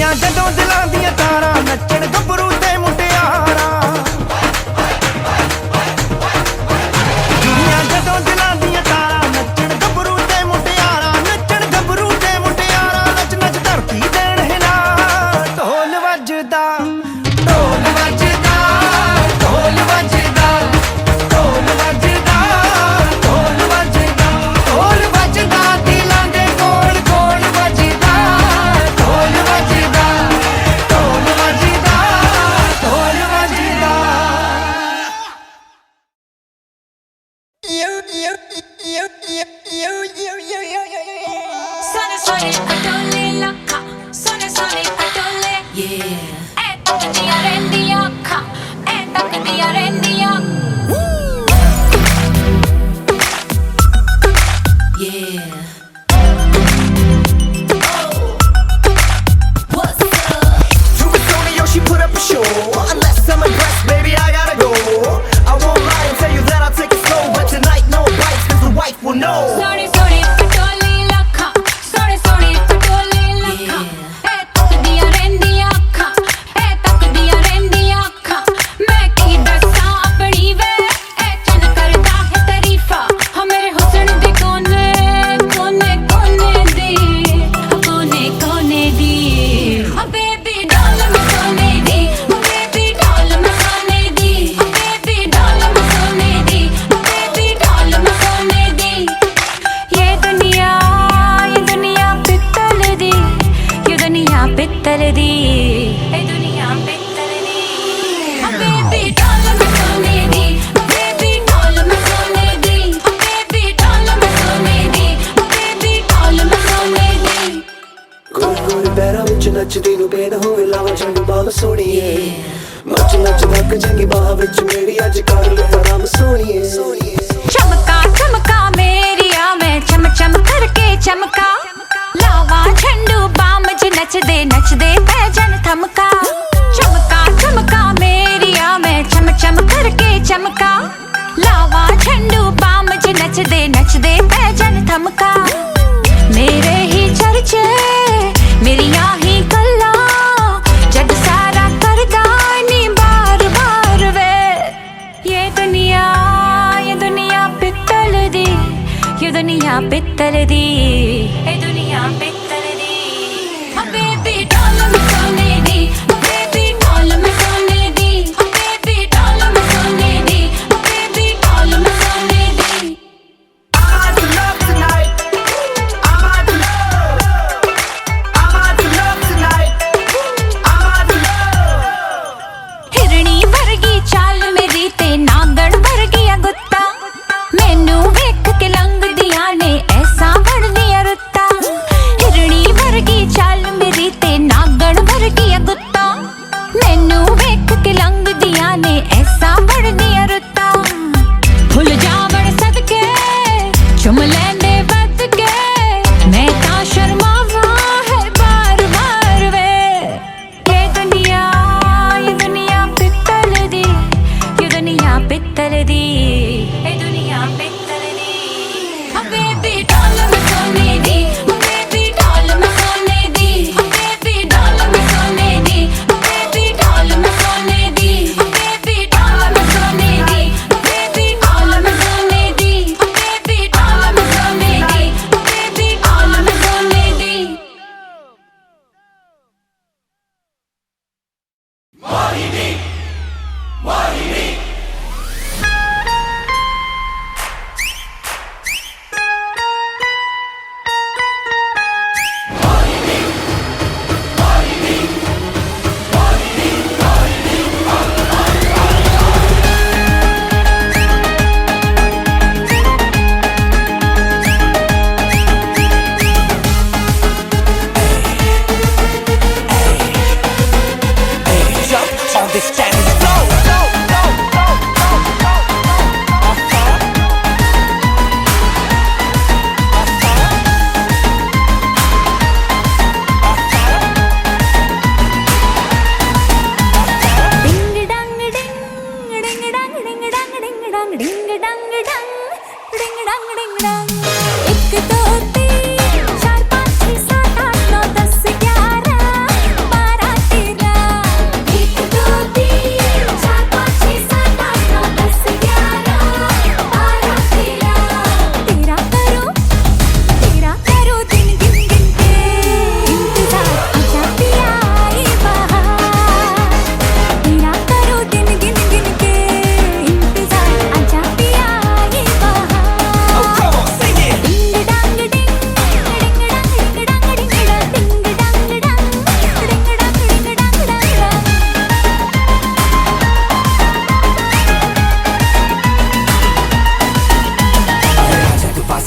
ਦੁਨੀਆ ਜਦੋਂ ਦਿਲਾਂ ਦੀਆਂ ਤਾਰਾਂ ਨੱਚਣ ਗੱਭਰੂ ਤੇ ਮੁਟਿਆਰਾਂ ਦੁਨੀਆ ਜਦੋਂ ਦਿਲਾਂ ਦੀਆਂ ਤਾਰਾਂ ਨੱਚਣ ਗੱਭਰੂ ਤੇ ਮੁਟਿਆਰਾਂ ਨੱਚਣ ਗੱਭਰੂ ਤੇ ਮੁਟਿਆਰਾਂ ਨੱਚ ਨੱਚ ਧਰਤੀ ਦੇਣ ਹਿਲਾ ਢੋਲ ਵੱਜਦਾ ਢੋਲ ਵੱਜਦਾ ਢੋਲ ਵੱਜਦਾ ਢੋਲ ਵੱਜਦਾ ਢੋਲ ਵੱਜਦਾ ਢੋਲ ਵੱਜਦਾ ਦਿਲਾਂ ਦੇ ਕੋਲ ਕੋਲ ਵੱਜਦਾ ਢੋਲ ਵੱਜਦਾ ਢੋਲ ਵੱਜਦਾ ਢੋਲ ਵੱਜਦਾ Sone sone atole lakha, sone sone atole. Yeah. Eh takdiya rendiya kha, eh takdiya rendiya. Yeah. What's up? Super Sony, yo, she put up a show. Unless I'm impressed, baby, I gotta go. I won't lie and tell you that I'll take it slow, but tonight no bites, cause the wife will know. Sone sone atole lakha, sone sone atole lakha. Eh takdiya rendiya kha, eh takdiya rendiya kha. मैं की दस्सां अपनी वे, eh चन करदा है तारीफा. हाँ मेरे हुस्न दे कोने कोने कोने दी, कोने कोने दी. हाँ बेबी डाल मैं सोने दी, हाँ बेबी डाल मैं सोने दी, हाँ बेबी डाल मैं सोने दी, हाँ बेबी डाल मैं सोने दी. ये दुनिया पित्तल दी, ये दुनिया पित्तल दी, ये दुनिया पित्तल दी. हाँ बेबी डाल मैं सोने दी, हाँ बेबी डाल मैं सोने दी, हाँ बेबी डाल मैं सोने दी, हाँ बेबी डाल मैं सोने दी. ਗੋਰੇ ਗੋਰੇ ਪੈਰਾਂ ਵਿੱਚ ਨੱਚਦੀ ਨੂੰ ਬੇਨ ਹੋਵੇ ਲਾਵਾਂ ਚੰਗੀ ਬਾਹ ਸੋਹਣੀਏ ਨੱਚ ਨੱਚ ਲੱਗ ਜਾਂਗੀ ਬਾਹ ਵਿੱਚ ਮੇਰੀ ਅੱਜ ਕਰ ਲੈ ਆਰਾਮ ਸੋਹਣੀਏ चमका चमका मेरिया मैं चम चम करके चमका लावा झंडू बाम ज नचदे पैजन थमका चमका चमका मेरिया मैं चम चम करके चमका लावा झंडू बाम ज नचदे पैजन थमका मेरे ही चर्चे मेरिया ही गल्ला जग सारा करदा नी बार बार वे ये दुनिया पित्तल दी, ये दुनिया पित्तल दी, ये दुनिया पित्तल दी. हाँ बेबी डाल मैं सोने दी, हाँ बेबी डाल मैं सोने दी, हाँ बेबी डाल मैं सोने दी, हाँ बेबी डाल मैं सोने दी. I'm out to love tonight. I'm out to love. I'm out to love tonight. I'm out to love. हिरणी वर्गी चाल मेरी ते नागण वर्गिया गुत्ता मैनू वेख के लंघदियां ने ऐसा बनदियां रुत्ता हिरणी वर्गी चाल मेरी ते नागण वर्गिया गुत्ता मैनू वेख के लंघदियां ने ऐसा बनदियां रुत्ता फुल जावण सदके चुम लैंदे बद के मैं तां शर्मावा है बार बार वे ये दुनिया पित्तल दी, ये दुनिया पित्तल दी, ये दुनिया पित्तल दी. हाँ बेबी डाल मैं सोने दी, हाँ बेबी डाल मैं सोने दी, हाँ बेबी डाल मैं सोने दी, हाँ बेबी डाल मैं सोने दी, हाँ बेबी डाल मैं सोने दी, हाँ बेबी डाल मैं सोने दी, हाँ बेबी डाल मैं सोने दी, हाँ बेबी डाल मैं सोने दी.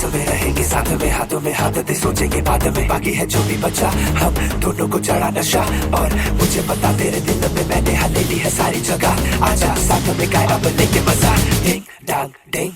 सांसों में रहेंगे साथ में, हाथों में हाथ दे सोचेंगे बाद में, बाकी है जो भी बचा हम दोनों को चढ़ा नशा। और मुझे पता तेरे दिल में मैंने हले ली है सारी जगह, आजा साथ में गाए अब लेके मजा, डिंग डांग डिंग।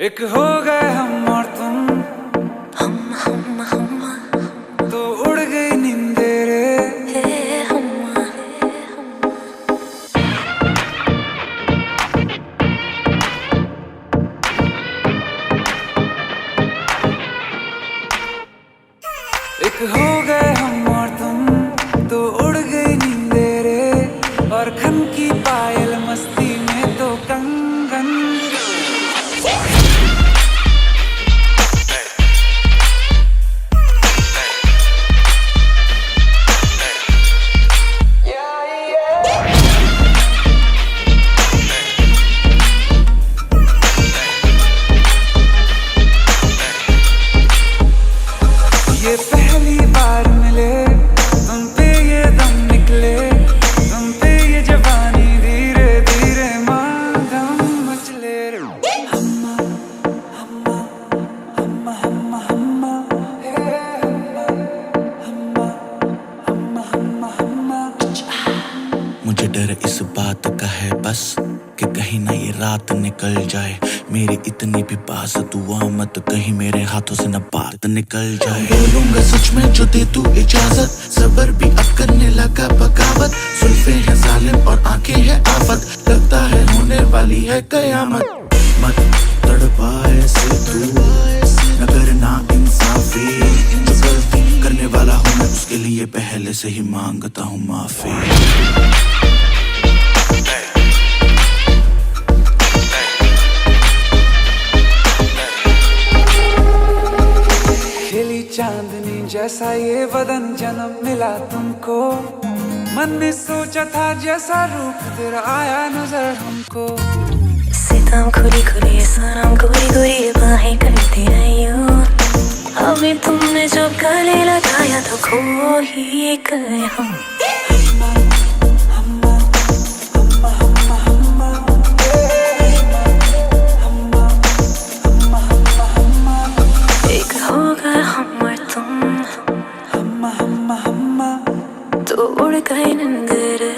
एक हो गए हम और तुम, तो उड़ गई नींदे रे। एक हो गए हम और तुम, तो उड़ गई नींदे रे। और खन की पायल मस्ती में तो कंगन। ये पहली बार मिले, तुम पे ये दम निकले, तुम पे ये जवानी धीरे धीरे मांगम मचले रे। हम्मा हम्मा हम्मा हम्मा हम्मा हे हम्मा हम्मा हम्मा हम्मा हम्मा। मुझे डर इस बात का है बस कि कहीं ना ये रात निकल जाए, मेरी इतनी भी पास दुआ मत कहीं मेरे हाथों से न बात निकल जाए। बोलूंगा सच में जो दे तू इजाजत, सबर भी अब करने लगा बगावत। सुल्फे हैं जालिम और आंखें हैं आफत, लगता है होने वाली है कयामत। मत तड़पाए से तू न करना इंसाफी, जो गलती करने वाला हूँ मैं उसके लिए पहले से ही मांगता हूँ माफी। चांदनी जैसा ये बदन जन्म मिला तुमको, मन ने सोचा था जैसा रूप तेरा आया नजर हमको। सितम खुली खुली सनम गोरी गोरी बाहें करती रही हो, अभी तुमने जब गले लगाया तो खो ही गए हम। एक होगा हम और तुम, तो उड़ गए नींद रे।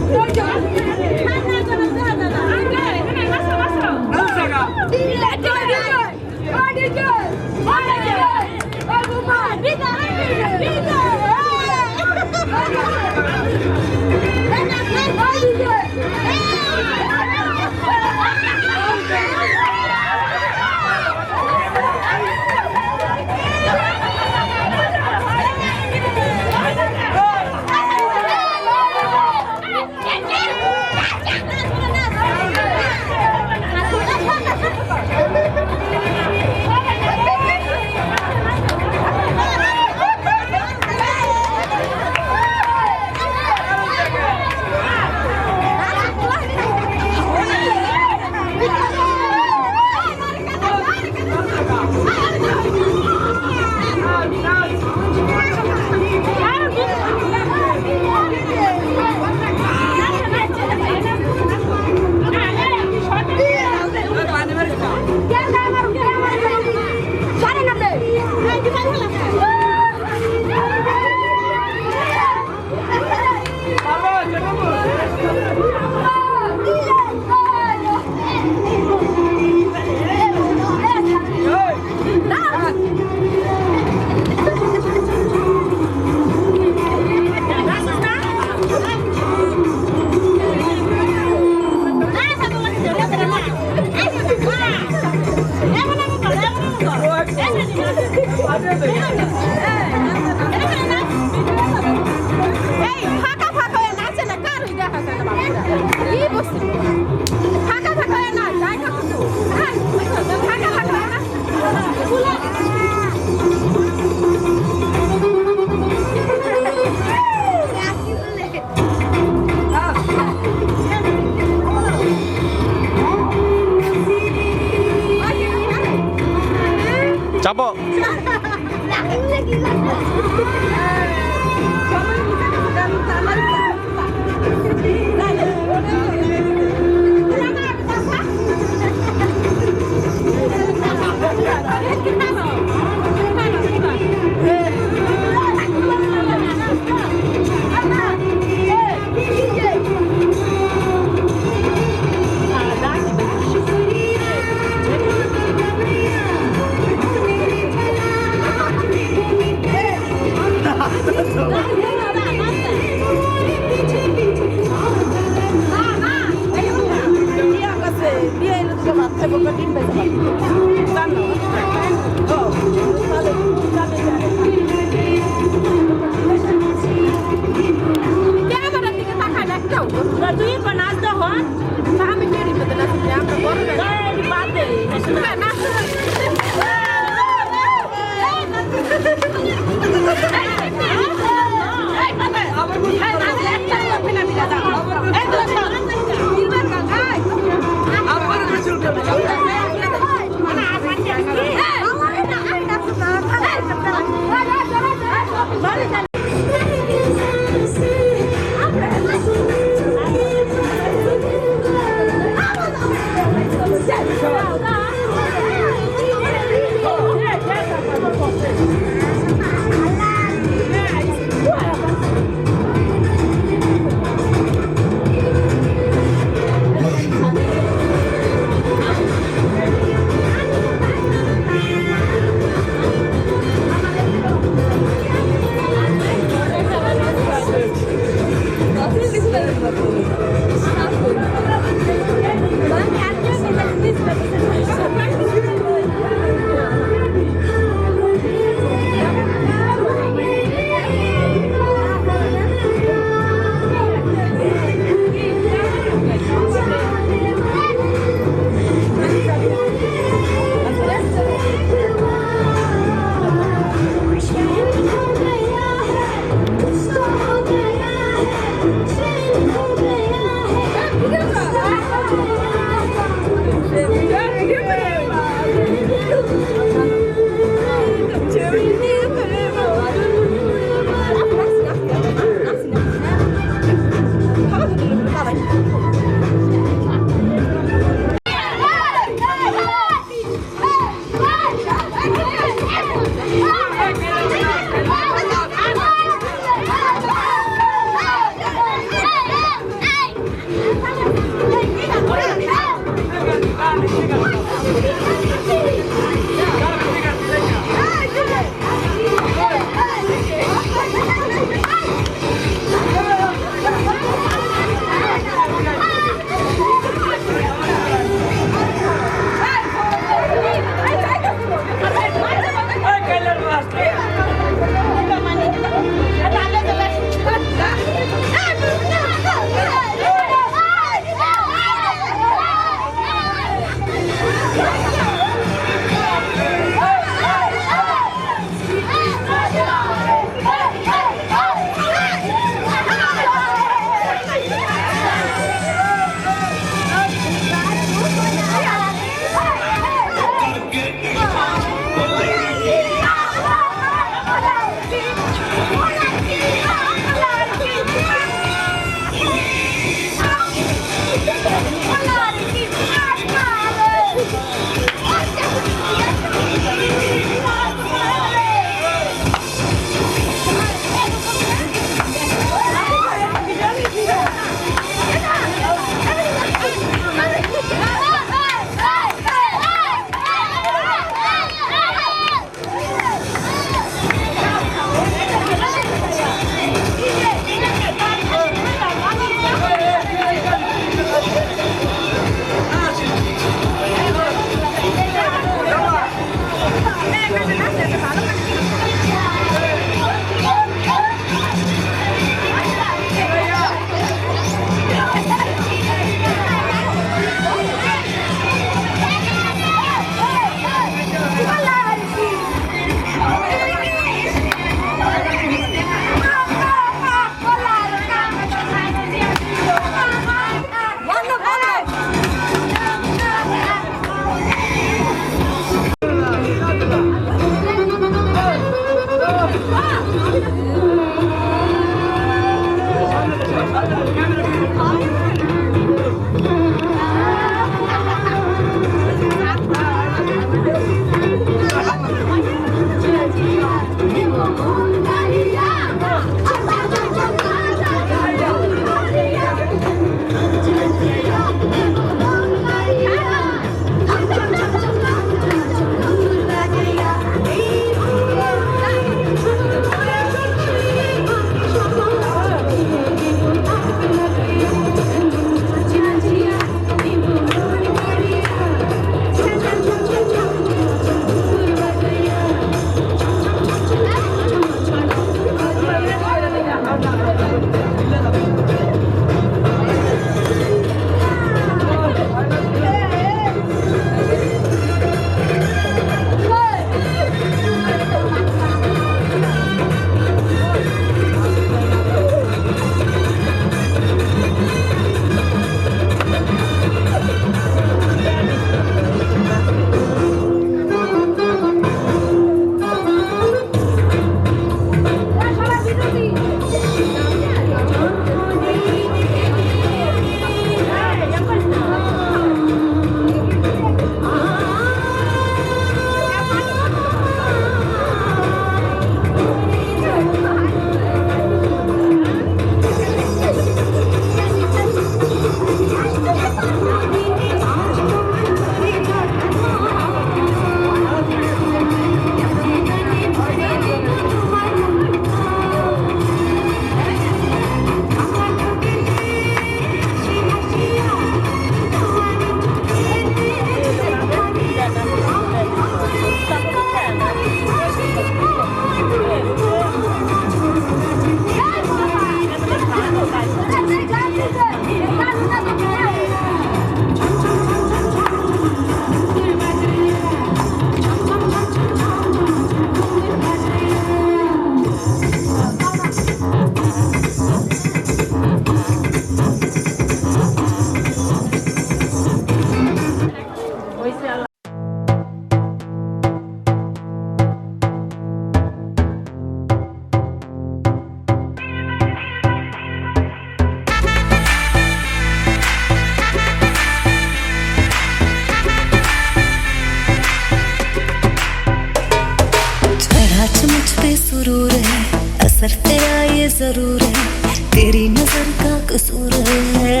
असर तेरा ये जरूर है, तेरी नजर का कसूर है।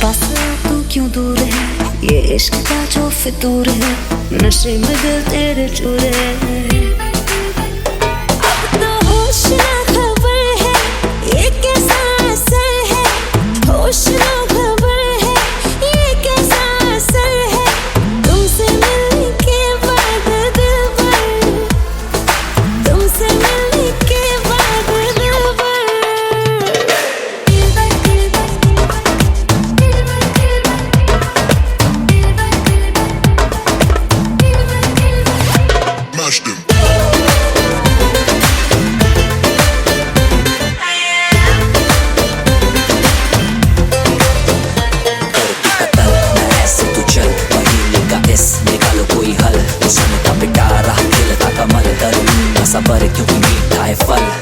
पास तू क्यों दूर है, ये इश्क का जो फितूर है, नशे में दिल तेरे चूर है। अब तो होश ना खबर है, ये कैसा असर है, होश ना खबर है, ये कैसा असर है, तुमसे मिलने के बाद दिल भर, तुमसे मिलने के बाद दिल भर। निकालो कोई हल, उसने बेटा रहा खिलता कमल, करूँ सबर क्योंकि मीठा है फल।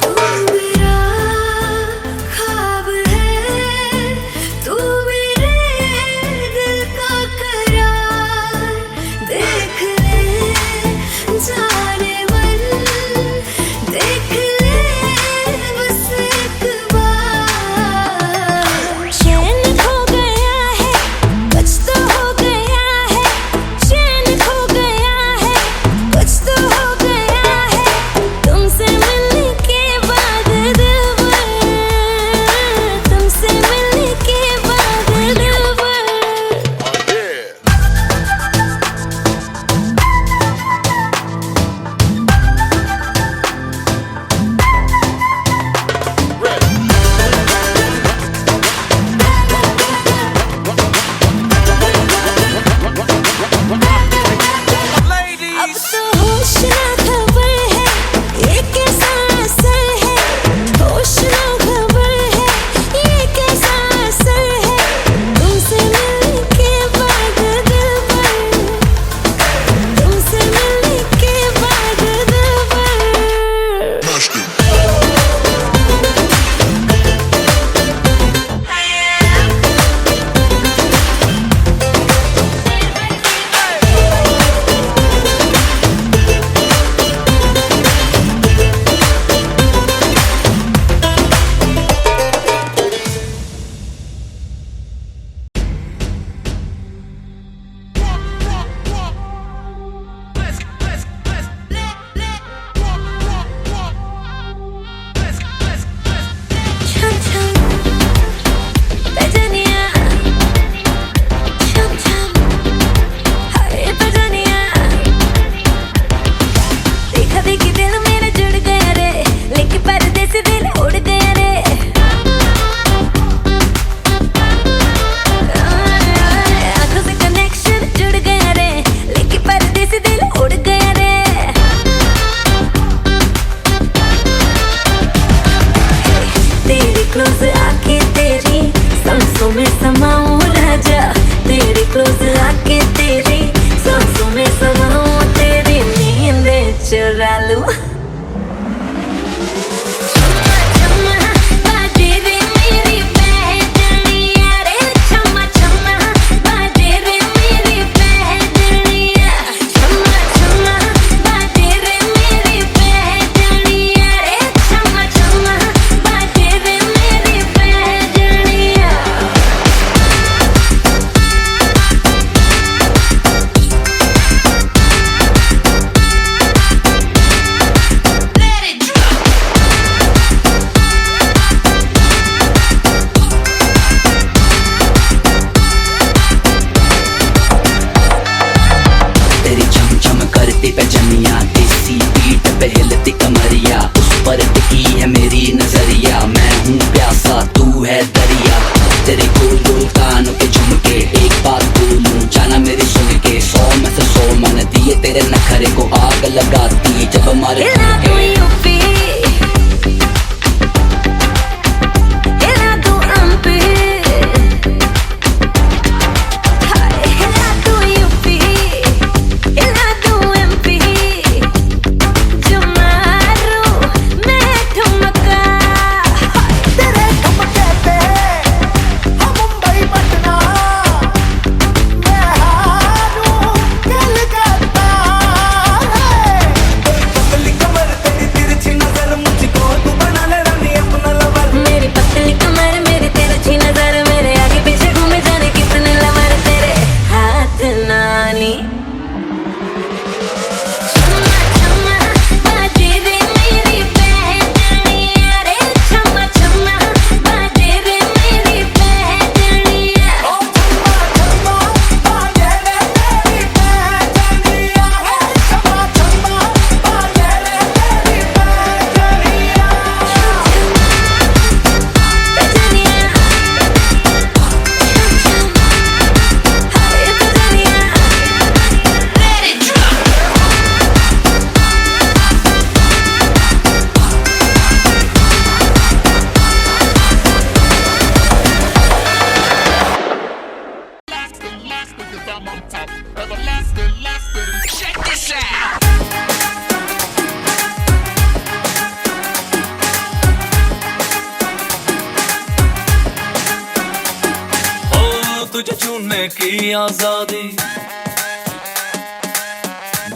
तुझे छूने की आजादी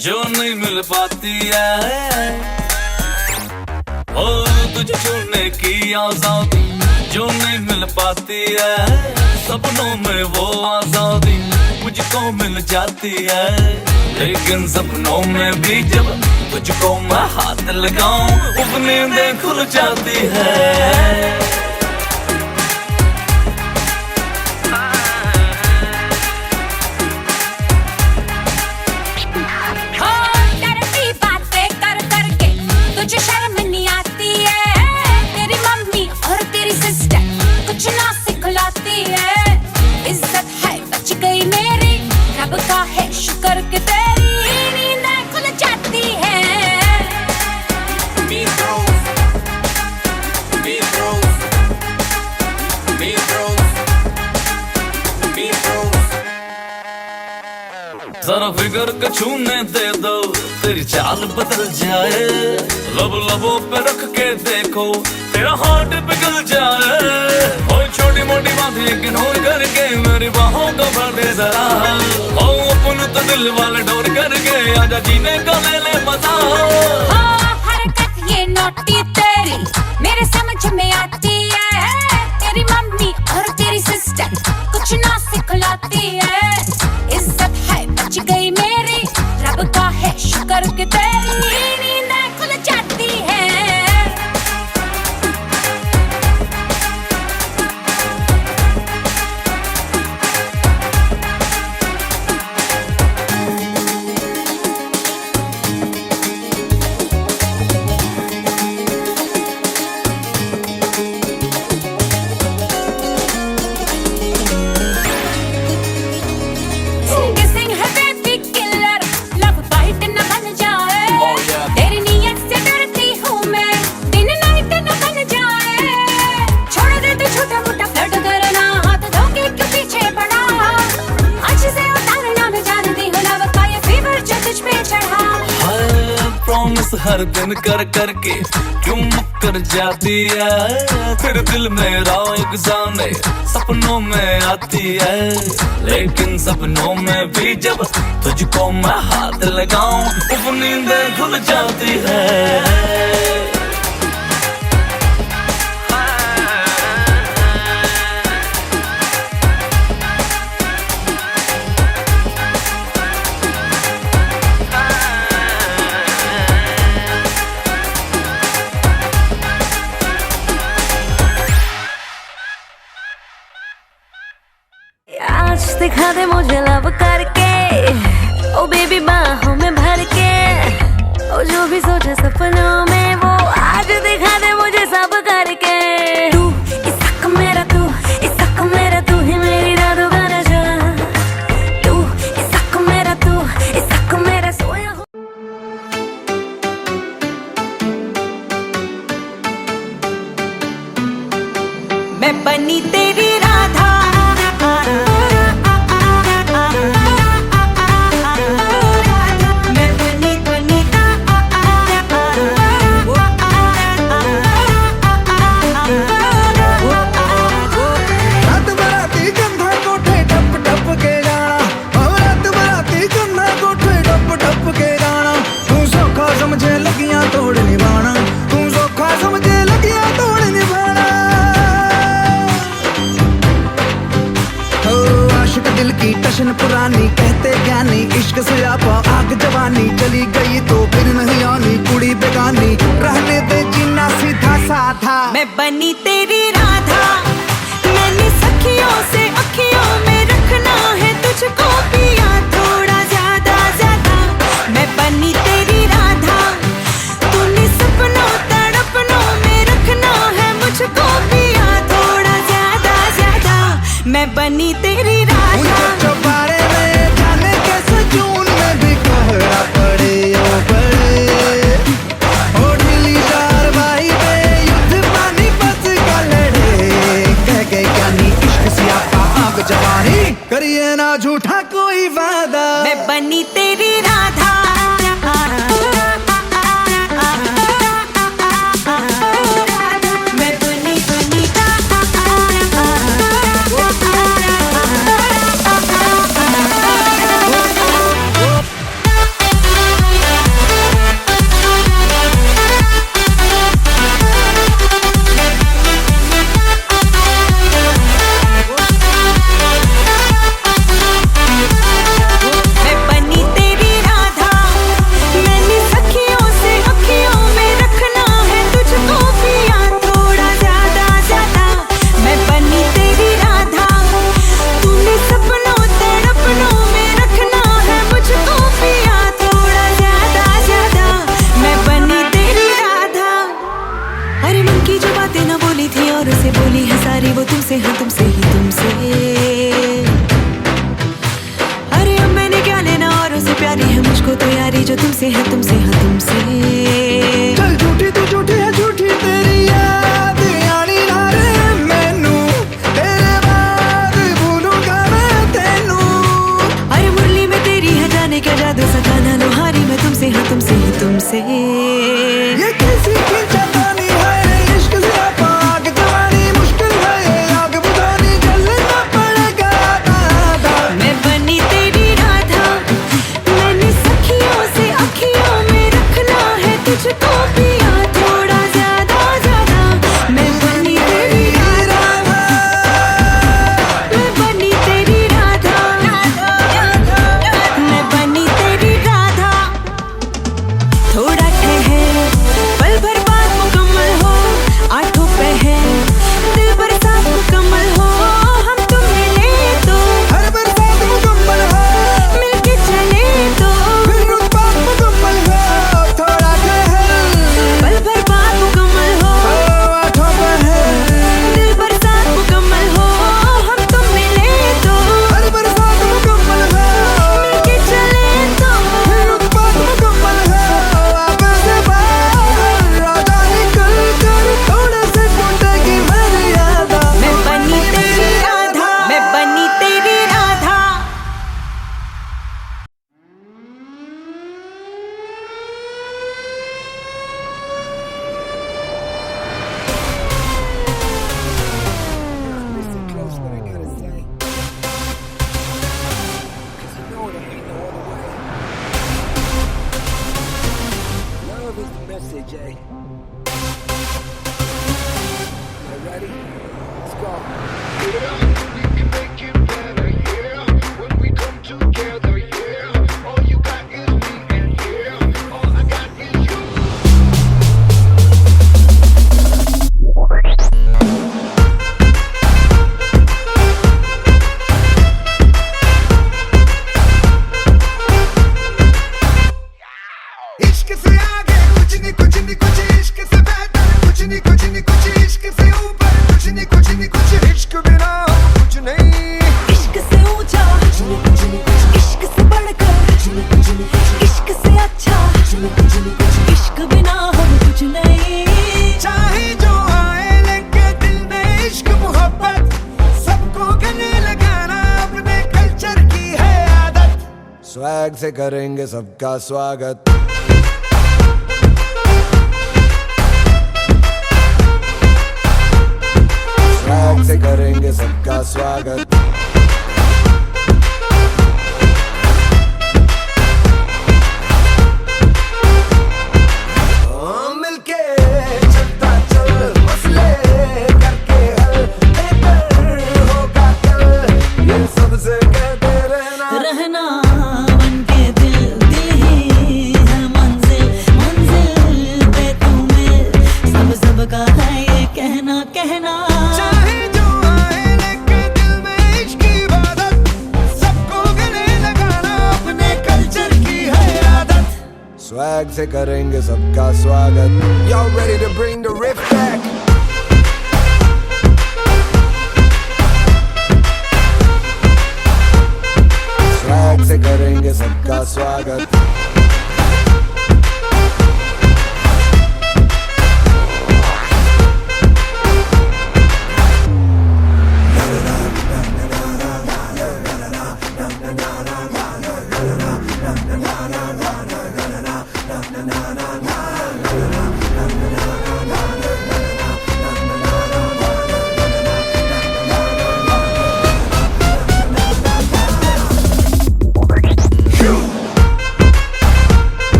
जो नहीं मिल पाती है, ओ तुझे छूने की आजादी जो नहीं मिल पाती है, सपनों में वो आजादी मुझको मिल जाती है, लेकिन सपनों में भी जब तुझको मैं हाथ लगाऊं वो नींदें खुल जाती है। तुझे शर्म नहीं आती है, तेरी मम्मी और तेरी सिस्टर कुछ ना सिखलाती है, इज्जत है बच गई मेरी, रब का है शुक्र कि तेरी नींदें खुल जाती है। जरा फिगर को छूने दे दो तेरी चाल बदल जाए, लब लबों पे रख के देखो तेरा हार्ट पिघल जाए, हो छोटी मोटी बात इग्नोर करके मेरी बाहों को भर दे जरा, हो अपन तो दिल वाले डोर करके आजा जीने का ले ले मजा। हरकत ये नोटी तेरी मेरे समझ में आती है, तेरी मम्मी और तेरी सिस्टर कुछ ना सिखलाती है, इज्जत है बच गई मेरी, रब का है शुक्र कि तेरी नींदें खुल जाती है। हर दिन कर करके क्यों मुकर जाती है, फिर दिल मेरा एक जाने सपनों में आती है, लेकिन सपनों में भी जब तुझको मैं हाथ लगाऊं वो नींदें खुल जाती है। आज दिखा दे मुझे लव करके, ओ बेबी बाहों में भर के, ओ जो भी सोचे सपनों में वो आज दिखा दे मुझे सब करके। तू इसक मेरा, तू इसक मेरा, तू ही मेरी रातों का नशा, तू इसक मेरा, तू इसक मेरा सोया हो। मैं बनी तेरी राधा, टशन पुरानी कहते ज्ञानी, इश्क से आपा आग जवानी, चली गई तो फिर नहीं आनी, कुड़ी बेगानी रहने दे जीना सीधा साधा। मैं बनी तेरी राधा, मैंने सखियों से अखियों में रखना है तुझको पिया थोड़ा ज्यादा ज्यादा। मैं बनी तेरी राधा, तूने सपनों तड़पनों में रखना है मुझको पिया थोड़ा ज्यादा ज्यादा। मैं बनी तेरी राधा, चौबारे में जाने कैसे जून में भी कोहरा पड़े ओ बड़े, ओ ढीली चारवाई में युद्ध पानी बस का लड़े, कह गए ज्ञानी इश्क सियापा आग जवानी, करिए ना झूठा कोई वादा। मैं बनी तेरी राधा, मैं बनी बनी बोली थी और उसे बोली है सारी वो तुमसे, हाँ तुमसे ही तुमसे। अरे अब मैंने क्या लेना और उसे प्यारी है मुझको तो यारी जो तुमसे है तुमसे, हाँ तुमसे। चल झूठी तू झूठी है झूठी तेरी याद आनी ना रे मैनू, तेरे बाद भूलूंगा मैं तेनू। अरे मुरली में तेरी है जाने क्या जादू सखाना लोहारी मैं तुमसे, हाँ तुमसे ही तुमसे। ये किसी की चेतावनी है इश्क से पाक जवानी मुश्किल है ये आग बुझानी जलना पड़ेगा दादा। मैं बनी तेरी राधा मैंने सखियों से अखियों में रखना है तुझको पिया थोड़ा ज्यादा ज्यादा। मैं बनी तेरी राधा, मैं बनी तेरी राधा, मैं बनी तेरी राधा। थोड़ा ठहर पल भर बाद मुकम्मल हो, आठों पहर दिल बरसात मुकम्मल हो। हम तुम मिले तो हर बरसात मुकम्मल हो, मिलके चले तो फिर रुतबात मुकम्मल हो। थोड़ा ठहर पल भर बाद मुकम्मल हो, आठों पहर दिल बरसात मुकम्मल हो। हम तुम मिले तो हर बरसात मुकम्मल हो, मिलके चले तो फिर रुतबात मुकम्मल हो। आप से बाहर राजा निकल कर थोड़े से टूटेगी मर्यादा। मैं बनी तेरी राधा, मैं बनी तेरी Radha. Listen close what I gotta say, 'cause you know there ain't no other way. Love is the message, eh? You ready? Let's go. इश्क से आगे कुछ नहीं कुछ इश्क से बेहतर कुछ नहीं कुछ इश्क से ऊपर कुछ नहीं कुछ इश्क बिना हम कुछ नहीं। इश्क से ऊंचा इश्क से बढ़कर इश्क से अच्छा इश्क बिना हम कुछ नहीं। चाहे जो आए लेके दिल में इश्क मोहब्बत सबको गले लगाना अपने कल्चर की है आदत। स्वैग से करेंगे सबका स्वागत। स्वैग से करेंगे सबका स्वागत। मिलके चलता चल मसले करके हल बेहतर होगा कल ये सबसे कहते रहना। रहना बनके दिल दिल ही है मंजिल मंजिल पे तुम्हें सब का है ये कहना कहना। चाहे जो आए लेके दिल में इश्क की इबादत सबको गले लगाना अपने कल्चर की है आदत। स्वैग से करेंगे सबका स्वागत। Y'all ready to bring the riff back? Swag से करेंगे सबका स्वागत।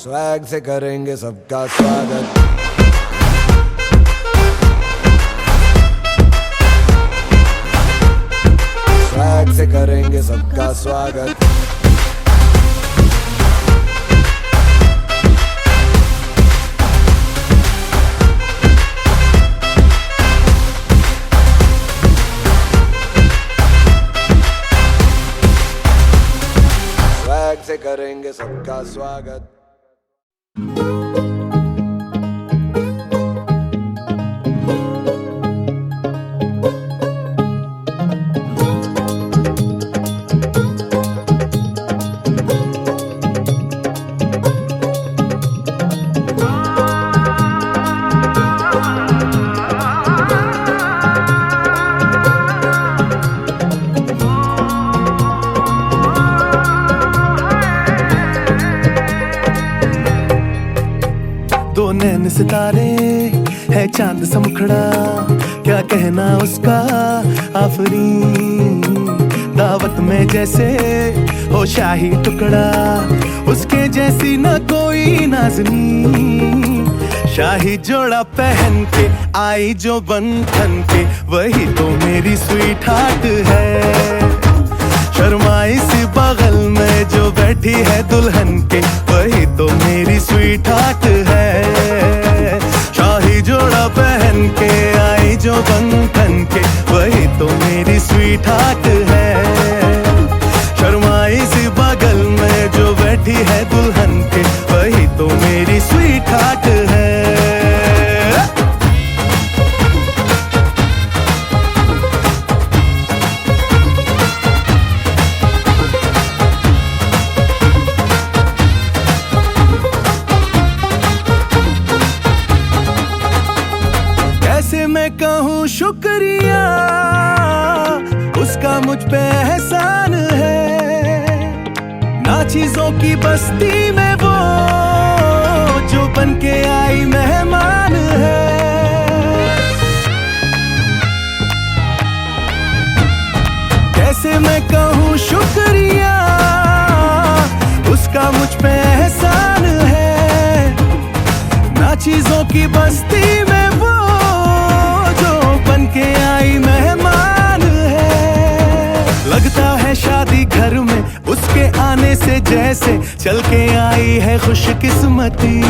स्वैग से करेंगे सबका स्वागत। स्वैग से करेंगे सबका स्वागत। स्वैग से करेंगे सबका स्वागत। दो नैन सितारे है चांद सा मुखड़ा, क्या कहना उसका आफरीन। दावत में जैसे हो शाही टुकड़ा, उसके जैसी न कोई नाज़नीन। शाही जोड़ा पहन के आई जो बंधन के, वही तो मेरी स्वीट हार्ट है। शर्माई सी बगल में जो बैठी है दुल्हन के, वही तो मेरी स्वीट हार्ट है। शाही जोड़ा पहन के आई जो बंधन के, वही तो मेरी स्वीट हार्ट है। शर्माई सी बगल में जो बैठी है दुल्हन के, वही तो मेरी स्वीट हार्ट है। मैं कहूँ शुक्रिया, उसका मुझ पे एहसान है। ना चीजों की बस्ती में वो जो बन के आई मेहमान है। कैसे मैं कहूँ शुक्रिया, उसका मुझ पे एहसान है। ना चीजों की बस्ती में वो बन के आई मेहमान है। लगता है शादी घर में उसके आने से जैसे चल के आई है खुशकिस्मती।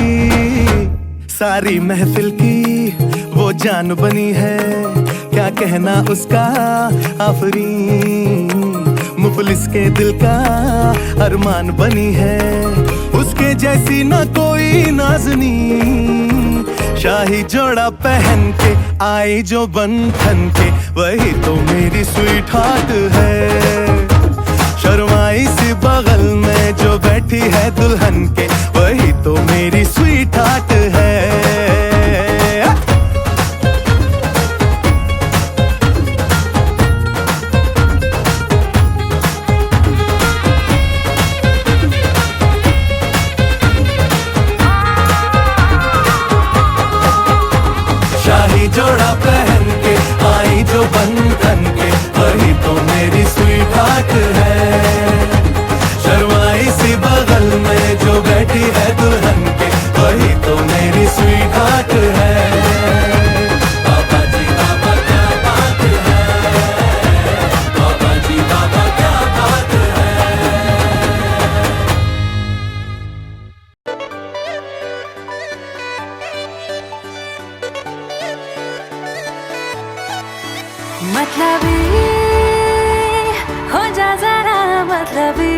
सारी महफिल की वो जान बनी है, क्या कहना उसका आफरीन। मुफलिस के दिल का अरमान बनी है, उसके जैसी न कोई नाज़नीन। शाही जोड़ा पहन के आई जो बंधन के, वही तो मेरी स्वीट हार्ट है। शर्माई सी बगल में जो बैठी है दुल्हन के, वही तो मेरी स्वीट हार्ट है। शाही जोड़ा पहन के आई जो बंधन के, वही तो मेरी स्वीट हार्ट है। शर्माई सी बगल में जो बैठी है दुल्हन के, वही तो मेरी स्वीट हार्ट है। बाबा जी बाबा क्या बात है, बाबा जी बाबा क्या बात है। मतलबी हो जा जरा मतलबी,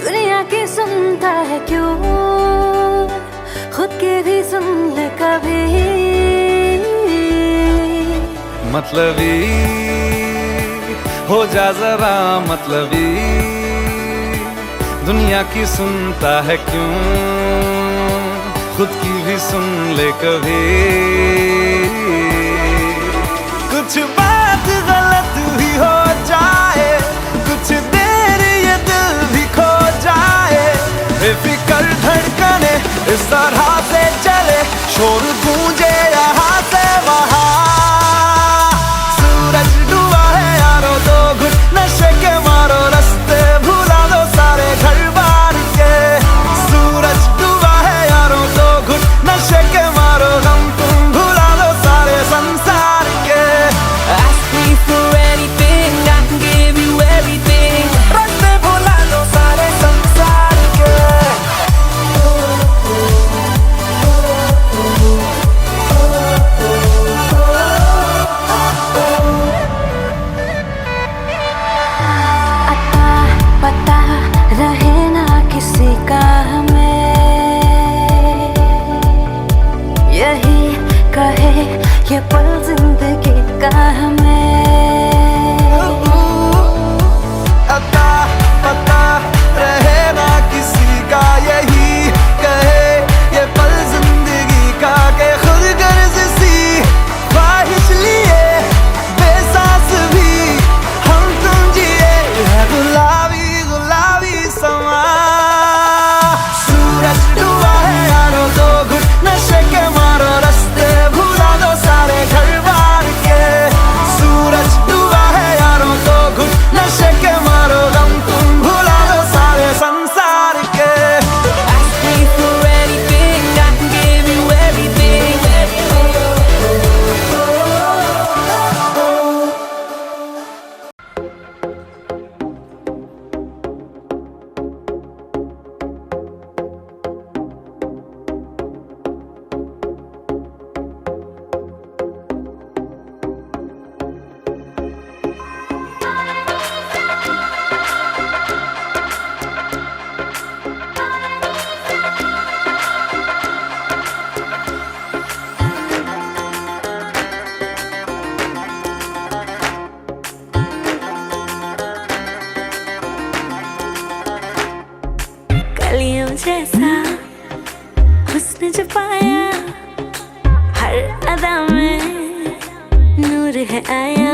दुनिया की सुनता है क्यों, खुद के भी सुन ले कभी। मतलबी हो जा जरा मतलबी, दुनिया की सुनता है क्यों, खुद की भी सुन ले कभी। कुछ बात गलत भी हो जाए, कुछ देर ये दिल भी खो जाए, बेफिक्र धड़कने इस तरह से चले, शोर गूंजे यहाँ से वहाँ। सूरज डूबा है यारो, दो घुट नशे के मारो, रास्ते भुला दो सारे घर बार के। सूरज डूबा है ये पल जिंदगी का हमें अता पता रहे ना किसी का, यही कहे ये पल जिंदगी का के खुद गर्ज सी ख्वाहिश लिए बेसास भी हम तुम जिए है गुलाबी गुलाबी समा। सूरज डूबा है यारो दो घुट नशे के मारो रास्ते भुला दो सारे घर बार के। सूरज डूबा है यारो दो घुट नशे के मारो गम तुम भुला दो सारे संसार के। Ask me for anything, I can give you everything. कलियों जैसा हुस्न जो पाया, हर अदा में नूर है आया।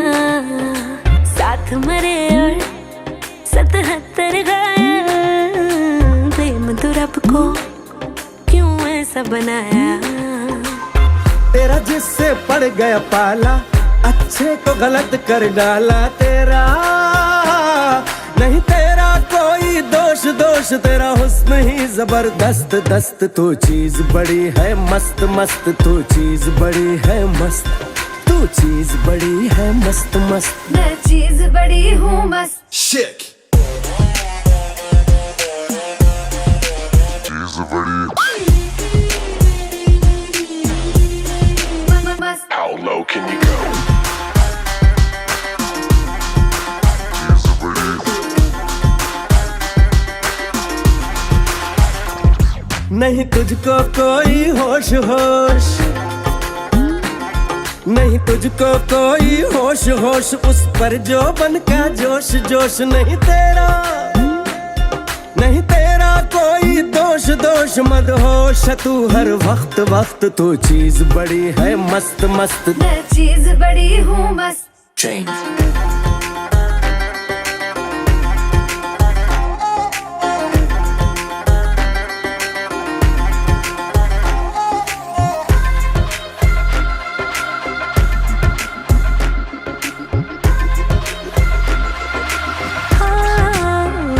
साथ मरे और 77 गाया, प्रेम तो रब को क्यों ऐसा बनाया। तेरा जिससे पड़ गया पाला, अच्छे को गलत कर डाला तेरा। नहीं तेरा कोई दोष दोष, तेरा हुस्न ही जबरदस्त दस्त। तू चीज बड़ी है मस्त मस्त, तू चीज बड़ी है मस्त, तू चीज बड़ी है मस्त मस्त। मैं चीज बड़ी हूँ मस्त। Chick. मस्त How low can you go? नहीं तुझको कोई होश होश, नहीं तुझको कोई होश होश, उस पर जो बन का जोश जोश। नहीं तेरा, नहीं तेरा कोई दोष दोष, मदहोश है तू हर वक्त वक्त। तू चीज बड़ी है मस्त मस्त, मैं चीज बड़ी हूँ मस्त।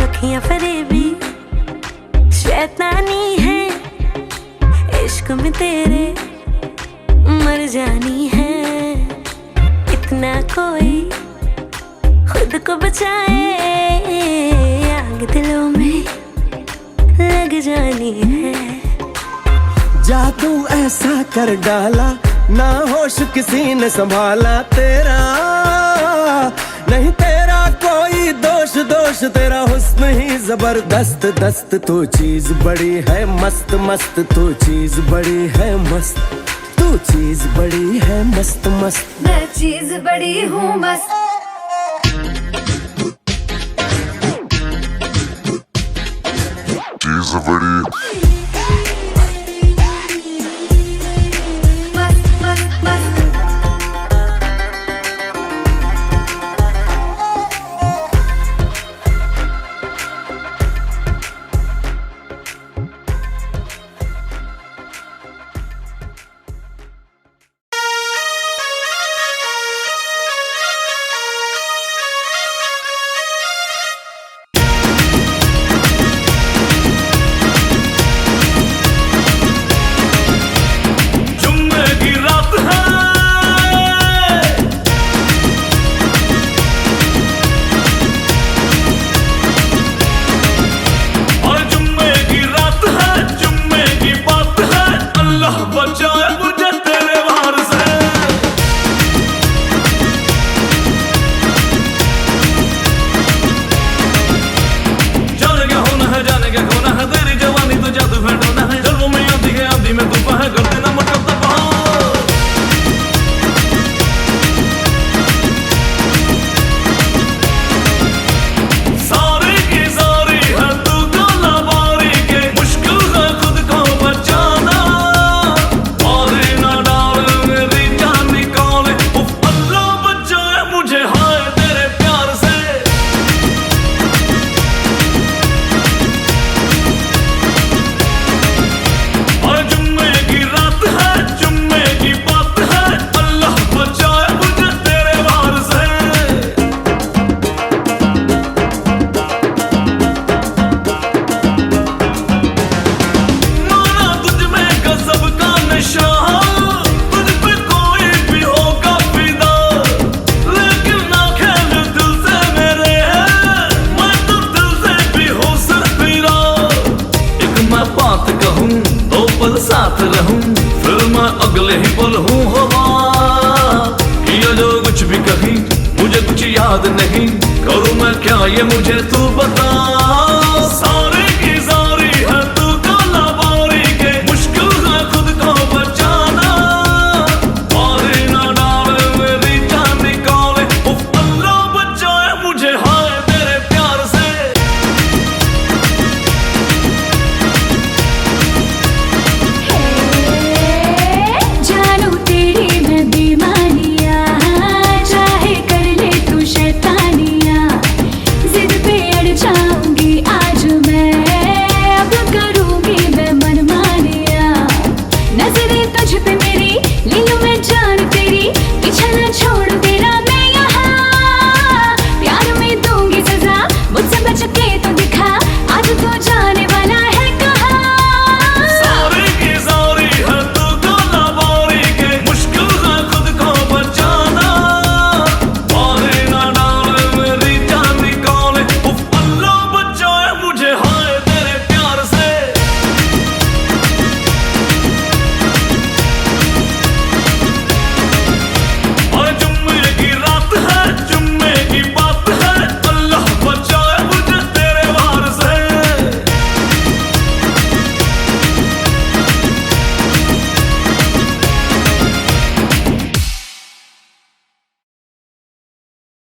अखियां फरेबी शैतानी है, इश्क में तेरे मर जानी है। इतना कोई खुद को बचाए, आग दिलों में लग जानी है। जादू ऐसा कर डाला, ना होश किसी ने संभाला तेरा। नहीं तेरा कोई दोष दोष, तेरा हुस्न ही जबरदस्त दस्त। तू चीज बड़ी है मस्त मस्त, तू चीज बड़ी है मस्त, तू चीज बड़ी है मस्त मस्त। मैं चीज बड़ी हूँ मस्त। She's a pretty. मस्त मस्त मस्त। रहूं फिर मैं अगले ही पल हूँ हवा। किया जो कुछ भी कहीं मुझे कुछ याद नहीं, करूँ मैं क्या ये मुझे तू बता।